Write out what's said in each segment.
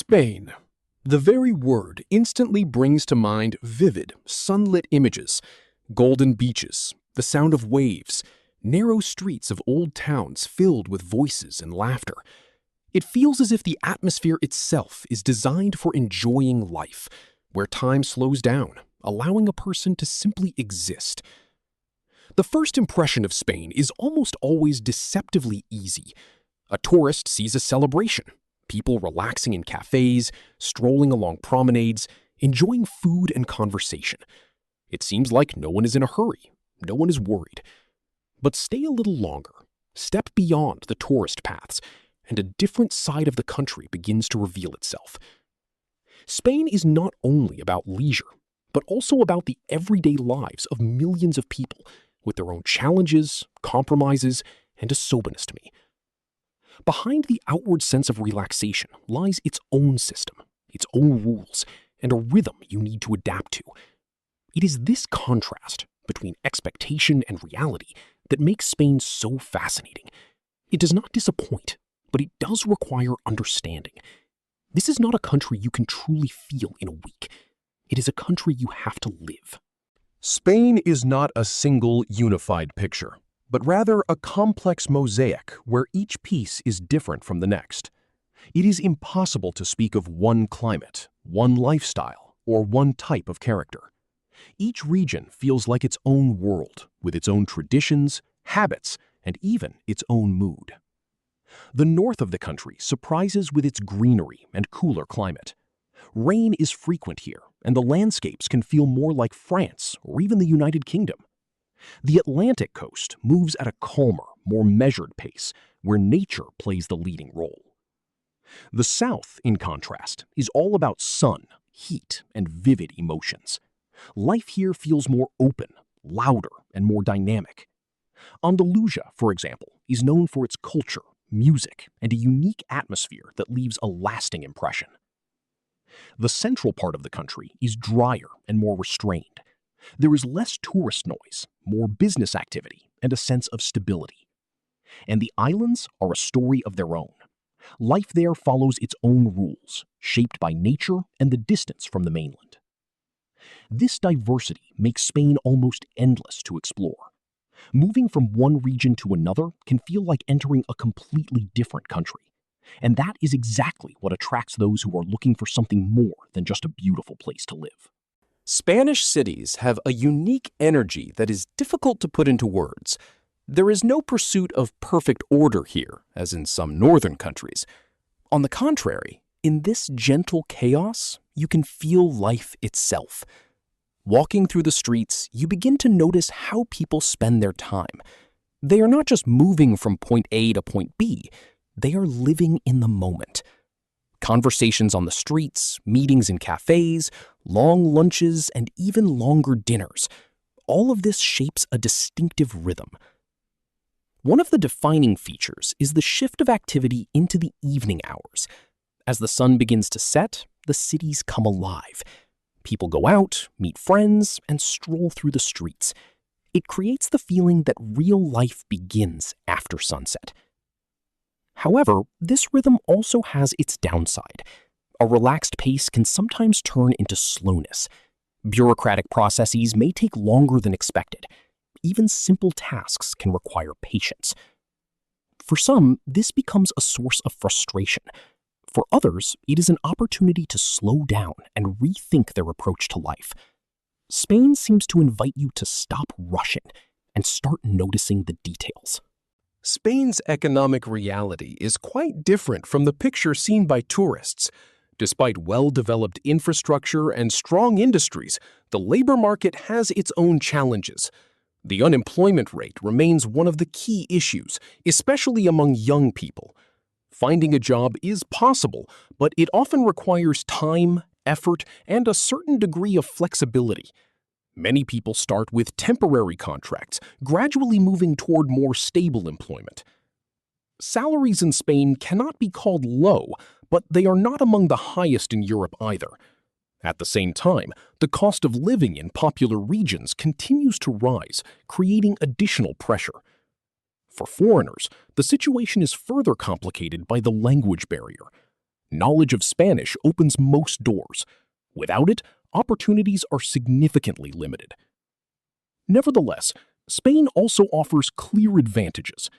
Spain. The very word instantly brings to mind vivid, sunlit images, golden beaches, the sound of waves, narrow streets of old towns filled with voices and laughter. It feels as if the atmosphere itself is designed for enjoying life, where time slows down, allowing a person to simply exist. The first impression of Spain is almost always deceptively easy. A tourist sees a celebration, people relaxing in cafes, strolling along promenades, enjoying food and conversation. It seems like no one is in a hurry, no one is worried. But stay a little longer, step beyond the tourist paths, and a different side of the country begins to reveal itself. Spain is not only about leisure, but also about the everyday lives of millions of people, with their own challenges, compromises, and a soberness to me. Behind the outward sense of relaxation lies its own system, its own rules, and a rhythm you need to adapt to. It is this contrast between expectation and reality that makes Spain so fascinating. It does not disappoint, but it does require understanding. This is not a country you can truly feel in a week. It is a country you have to live. Spain is not a single unified picture, but rather a complex mosaic where each piece is different from the next. It is impossible to speak of one climate, one lifestyle, or one type of character. Each region feels like its own world, with its own traditions, habits, and even its own mood. The north of the country surprises with its greenery and cooler climate. Rain is frequent here, and the landscapes can feel more like France or even the United Kingdom. The Atlantic coast moves at a calmer, more measured pace, where nature plays the leading role. The south, in contrast, is all about sun, heat, and vivid emotions. Life here feels more open, louder, and more dynamic. Andalusia, for example, is known for its culture, music, and a unique atmosphere that leaves a lasting impression. The central part of the country is drier and more restrained. There is less tourist noise, more business activity, and a sense of stability. And the islands are a story of their own. Life there follows its own rules, shaped by nature and the distance from the mainland. This diversity makes Spain almost endless to explore. Moving from one region to another can feel like entering a completely different country. And that is exactly what attracts those who are looking for something more than just a beautiful place to live. Spanish cities have a unique energy that is difficult to put into words. There is no pursuit of perfect order here, as in some northern countries. On the contrary, in this gentle chaos, you can feel life itself. Walking through the streets, you begin to notice how people spend their time. They are not just moving from point A to point B, they are living in the moment. Conversations on the streets, meetings in cafes, long lunches, and even longer dinners. All of this shapes a distinctive rhythm. One of the defining features is the shift of activity into the evening hours. As the sun begins to set, the cities come alive. People go out, meet friends, and stroll through the streets. It creates the feeling that real life begins after sunset. However, this rhythm also has its downside. A relaxed pace can sometimes turn into slowness. Bureaucratic processes may take longer than expected. Even simple tasks can require patience. For some, this becomes a source of frustration. For others, it is an opportunity to slow down and rethink their approach to life. Spain seems to invite you to stop rushing and start noticing the details. Spain's economic reality is quite different from the picture seen by tourists. Despite well-developed infrastructure and strong industries, the labor market has its own challenges. The unemployment rate remains one of the key issues, especially among young people. Finding a job is possible, but it often requires time, effort, and a certain degree of flexibility. Many people start with temporary contracts, gradually moving toward more stable employment. Salaries in Spain cannot be called low, but they are not among the highest in Europe either. At the same time, the cost of living in popular regions continues to rise, creating additional pressure. For foreigners, the situation is further complicated by the language barrier. Knowledge of Spanish opens most doors. Without it, opportunities are significantly limited. Nevertheless, Spain also offers clear advantages.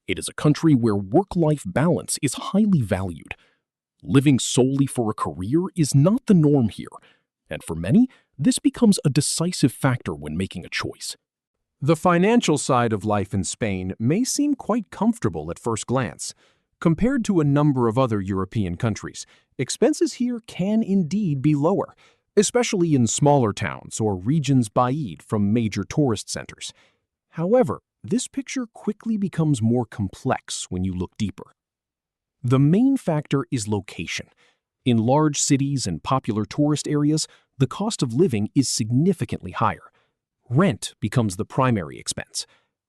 It is a country where work-life balance is highly valued. Living solely for a career is not the norm here, and for many, this becomes a decisive factor when making a choice. The financial side of life in Spain may seem quite comfortable at first glance. Compared to a number of other European countries, expenses here can indeed be lower, especially in smaller towns or regions baid from major tourist centers. However, this picture quickly becomes more complex when you look deeper. The main factor is location. In large cities and popular tourist areas, the cost of living is significantly higher. Rent becomes the primary expense.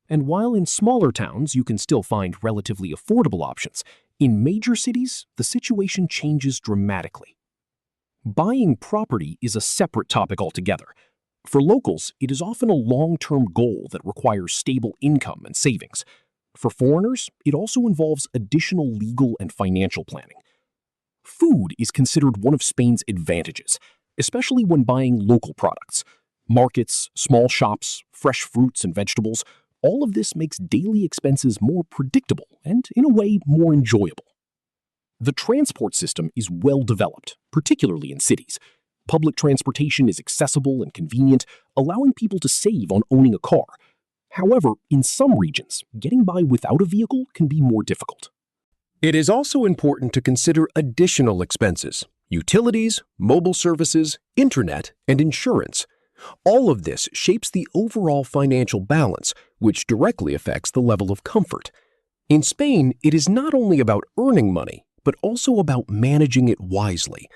And while in smaller towns you can still find relatively affordable options, in major cities, the situation changes dramatically. Buying property is a separate topic altogether. For locals, it is often a long-term goal that requires stable income and savings. For foreigners, it also involves additional legal and financial planning. Food is considered one of Spain's advantages, especially when buying local products. Markets, small shops, fresh fruits and vegetables, all of this makes daily expenses more predictable and, in a way, more enjoyable. The transport system is well developed, particularly in cities. Public transportation is accessible and convenient, allowing people to save on owning a car. However, in some regions, getting by without a vehicle can be more difficult. It is also important to consider additional expenses: utilities, mobile services, internet, and insurance. All of this shapes the overall financial balance, which directly affects the level of comfort. In Spain, it is not only about earning money, but also about managing it wisely.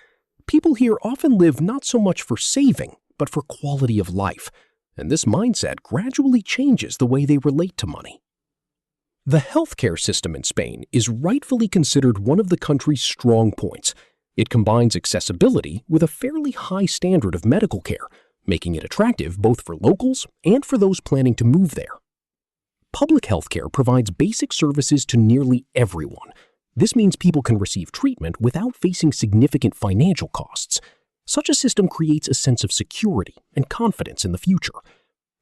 People here often live not so much for saving, but for quality of life, and this mindset gradually changes the way they relate to money. The healthcare system in Spain is rightfully considered one of the country's strong points. It combines accessibility with a fairly high standard of medical care, making it attractive both for locals and for those planning to move there. Public healthcare provides basic services to nearly everyone. This means people can receive treatment without facing significant financial costs. Such a system creates a sense of security and confidence in the future.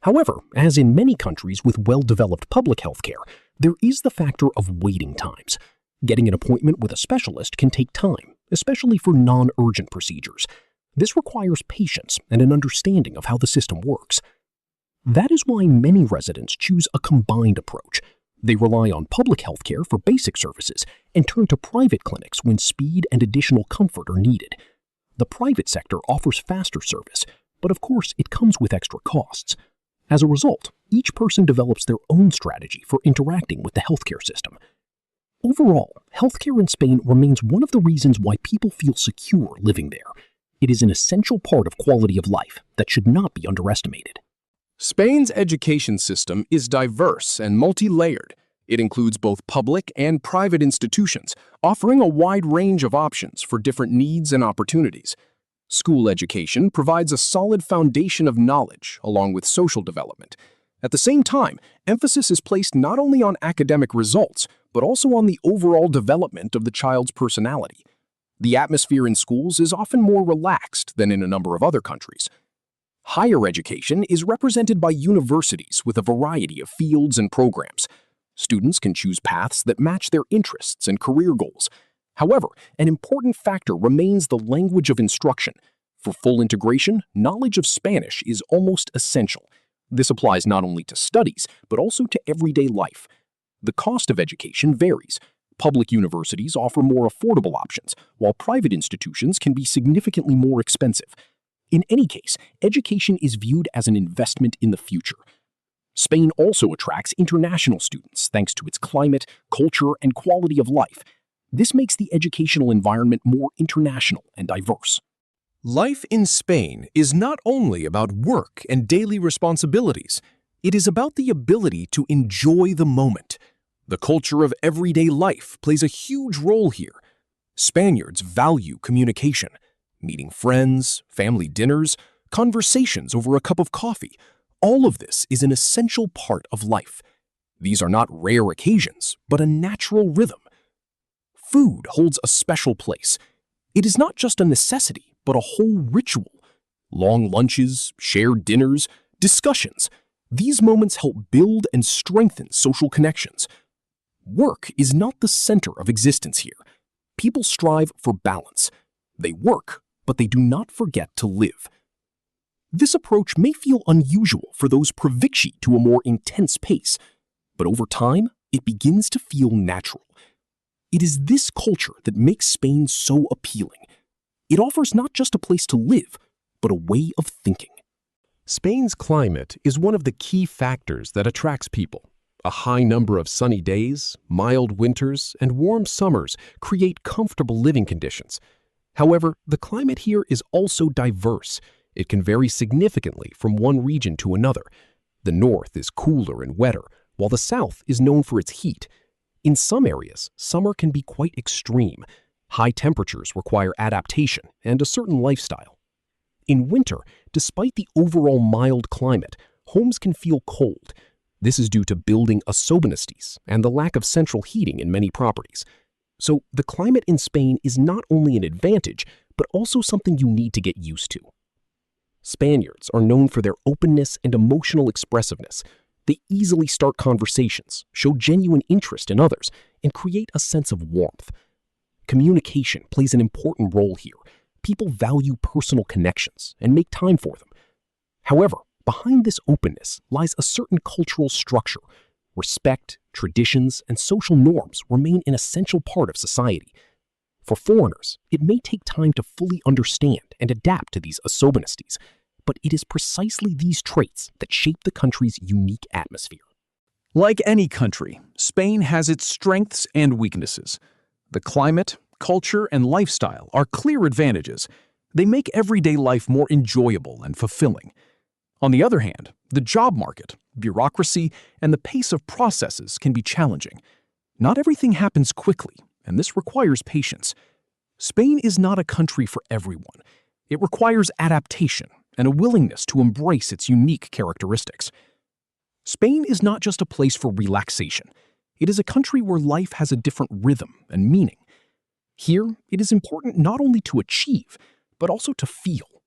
However, as in many countries with well-developed public healthcare, there is the factor of waiting times. Getting an appointment with a specialist can take time, especially for non-urgent procedures. This requires patience and an understanding of how the system works. That is why many residents choose a combined approach. They rely on public health care for basic services and turn to private clinics when speed and additional comfort are needed. The private sector offers faster service, but of course it comes with extra costs. As a result, each person develops their own strategy for interacting with the healthcare system. Overall, healthcare in Spain remains one of the reasons why people feel secure living there. It is an essential part of quality of life that should not be underestimated. Spain's education system is diverse and multi-layered. It includes both public and private institutions, offering a wide range of options for different needs and opportunities. School education provides a solid foundation of knowledge along with social development. At the same time, emphasis is placed not only on academic results, but also on the overall development of the child's personality. The atmosphere in schools is often more relaxed than in a number of other countries. Higher education is represented by universities with a variety of fields and programs. Students can choose paths that match their interests and career goals. However, an important factor remains the language of instruction. For full integration, knowledge of Spanish is almost essential. This applies not only to studies, but also to everyday life. The cost of education varies. Public universities offer more affordable options, while private institutions can be significantly more expensive. In any case, education is viewed as an investment in the future. Spain also attracts international students thanks to its climate, culture, and quality of life. This makes the educational environment more international and diverse. Life in Spain is not only about work and daily responsibilities. It is about the ability to enjoy the moment. The culture of everyday life plays a huge role here. Spaniards value communication, meeting friends, family dinners, conversations over a cup of coffee. All of this is an essential part of life. These are not rare occasions, but a natural rhythm. Food holds a special place. It is not just a necessity, but a whole ritual. Long lunches, shared dinners, discussions. These moments help build and strengthen social connections. Work is not the center of existence here. People strive for balance. They work, but they do not forget to live. This approach may feel unusual for those privileged to a more intense pace, but over time, it begins to feel natural. It is this culture that makes Spain so appealing. It offers not just a place to live, but a way of thinking. Spain's climate is one of the key factors that attracts people. A high number of sunny days, mild winters, and warm summers create comfortable living conditions. However, the climate here is also diverse. It can vary significantly from one region to another. The north is cooler and wetter, while the south is known for its heat. In some areas, summer can be quite extreme. High temperatures require adaptation and a certain lifestyle. In winter, despite the overall mild climate, homes can feel cold. This is due to building isobonesties and the lack of central heating in many properties. So the climate in Spain is not only an advantage, but also something you need to get used to. Spaniards are known for their openness and emotional expressiveness. They easily start conversations, show genuine interest in others, and create a sense of warmth. Communication plays an important role here. People value personal connections and make time for them. However, behind this openness lies a certain cultural structure. Respect, traditions, and social norms remain an essential part of society. For foreigners, it may take time to fully understand and adapt to these isobonesties, but it is precisely these traits that shape the country's unique atmosphere. Like any country, Spain has its strengths and weaknesses. The climate, culture, and lifestyle are clear advantages. They make everyday life more enjoyable and fulfilling. On the other hand, the job market, bureaucracy, and the pace of processes can be challenging. Not everything happens quickly, and this requires patience. Spain is not a country for everyone. It requires adaptation and a willingness to embrace its unique characteristics. Spain is not just a place for relaxation. It is a country where life has a different rhythm and meaning. Here, it is important not only to achieve, but also to feel.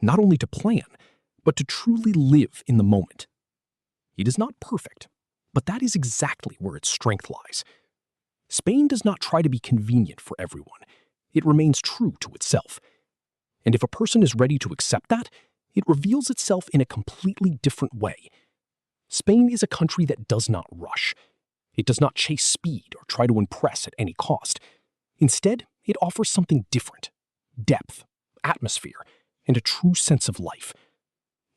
Not only to plan, but to truly live in the moment. It is not perfect, but that is exactly where its strength lies. Spain does not try to be convenient for everyone. It remains true to itself. And if a person is ready to accept that, it reveals itself in a completely different way. Spain is a country that does not rush. It does not chase speed or try to impress at any cost. Instead, it offers something different: depth, atmosphere, and a true sense of life.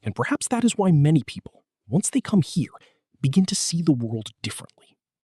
And perhaps that is why many people, once they come here, begin to see the world differently.